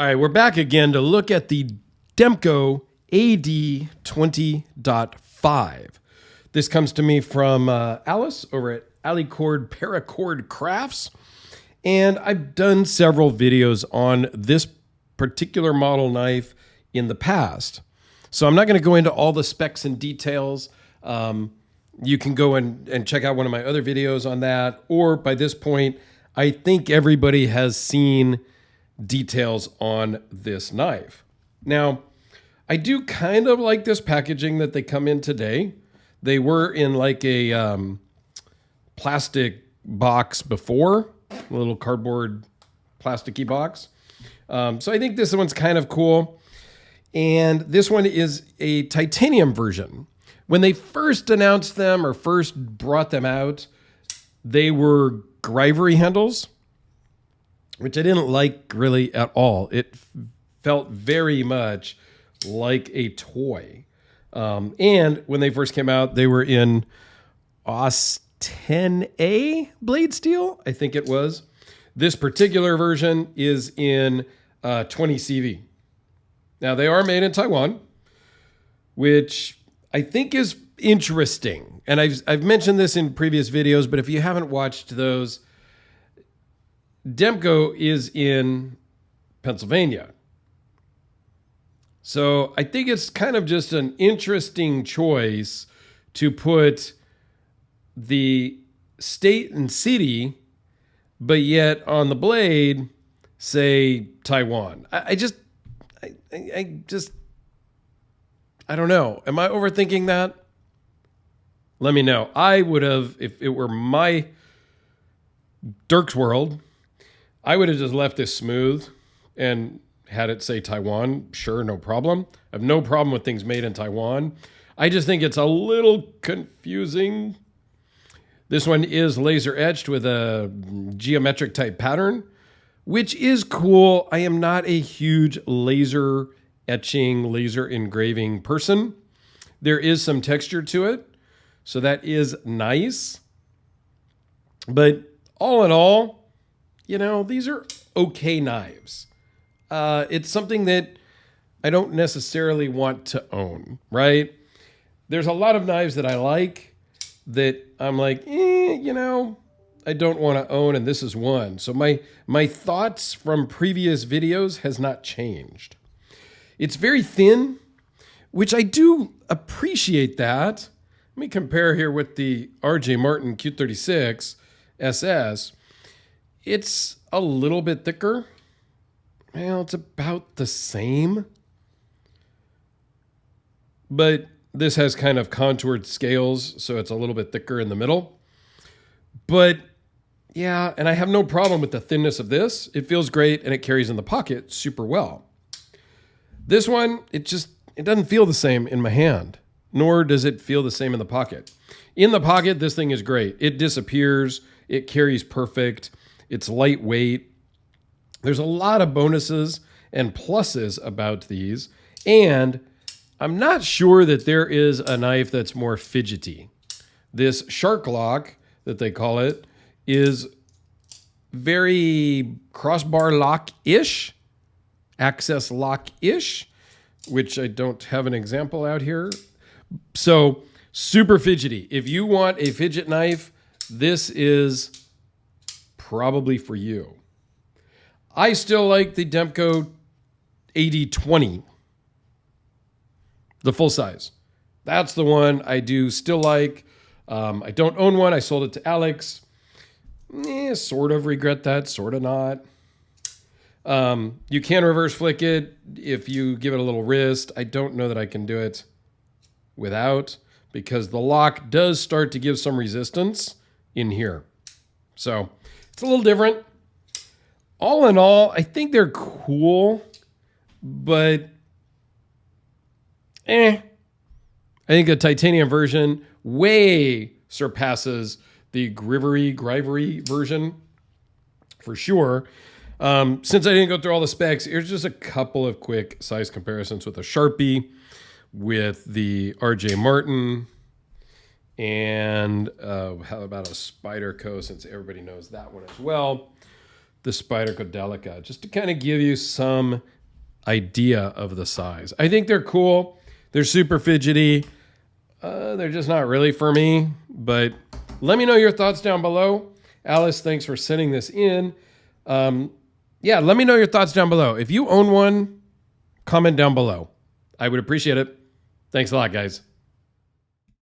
All right, we're back again to look at the Demko AD20.5. This comes to me from Alice over at Alicord Paracord Crafts. And I've done several videos on this particular model knife in the past. So I'm not going to go into all the specs and details. You can go and check out one of my other videos on that. Or by this point, I think everybody has seen details on this knife. Now, I do kind of like this packaging that they come in today. They were in like a plastic box before, a little cardboard plasticky box. So I think this one's kind of cool. And this one is a titanium version. When they first announced them or first brought them out, they were Grivery handles, which I didn't like really at all. It felt very much like a toy. And when they first came out, they were in AUS 10A blade steel, I think it was. This particular version is in 20 CV. Now, they are made in Taiwan, which I think is interesting. And I've mentioned this in previous videos, but if you haven't watched those, Demko is in Pennsylvania. So I think it's kind of just an interesting choice to put the state and city, but yet on the blade, say Taiwan. I don't know. Am I overthinking that? Let me know. I would have, if it were my Dirk's world, I would have just left this smooth and had it say Taiwan. Sure, no problem. I have no problem with things made in Taiwan. I just think it's a little confusing. This one is laser etched with a geometric type pattern, which is cool. I am not a huge laser etching, laser engraving person. There is some texture to it, so that is nice. But all in all, you know, these are okay knives. It's something that I don't necessarily want to own, right? There's a lot of knives that I like that I'm like, you know, I don't want to own, and this is one. So my thoughts from previous videos has not changed. It's very thin, which I do appreciate that. Let me compare here with the RJ Martin Q36 SS. It's a little bit thicker. Well, it's about the same. But this has kind of contoured scales, so it's a little bit thicker in the middle. But yeah, and I have no problem with the thinness of this. It feels great, and it carries in the pocket super well. This one, it doesn't feel the same in my hand, nor does it feel the same in the pocket. In the pocket, this thing is great. It disappears. It carries perfect. It's lightweight. There's a lot of bonuses and pluses about these, and I'm not sure that there is a knife that's more fidgety. This shark lock that they call it is very crossbar lock-ish, access lock-ish, which I don't have an example out here. So super fidgety. If you want a fidget knife, this is probably for you. I still like the Demko AD20, the full size. That's the one I do still like. I don't own one. I sold it to Alex. Sort of regret that, sort of not. You can reverse flick it if you give it a little wrist. I don't know that I can do it without, because the lock does start to give some resistance in here. So it's a little different. All in all, I think they're cool, but I think the titanium version way surpasses the Grivery version for sure. Since I didn't go through all the specs, here's just a couple of quick size comparisons with a Sharpie, with the RJ Martin, and how about a Spyderco, since everybody knows that one as well. The Spyderco Delica, just to kind of give you some idea of the size. I think they're cool. They're super fidgety. They're just not really for me, but let me know your thoughts down below. Alice, thanks for sending this in. Yeah, let me know your thoughts down below. If you own one, comment down below. I would appreciate it. Thanks a lot, guys.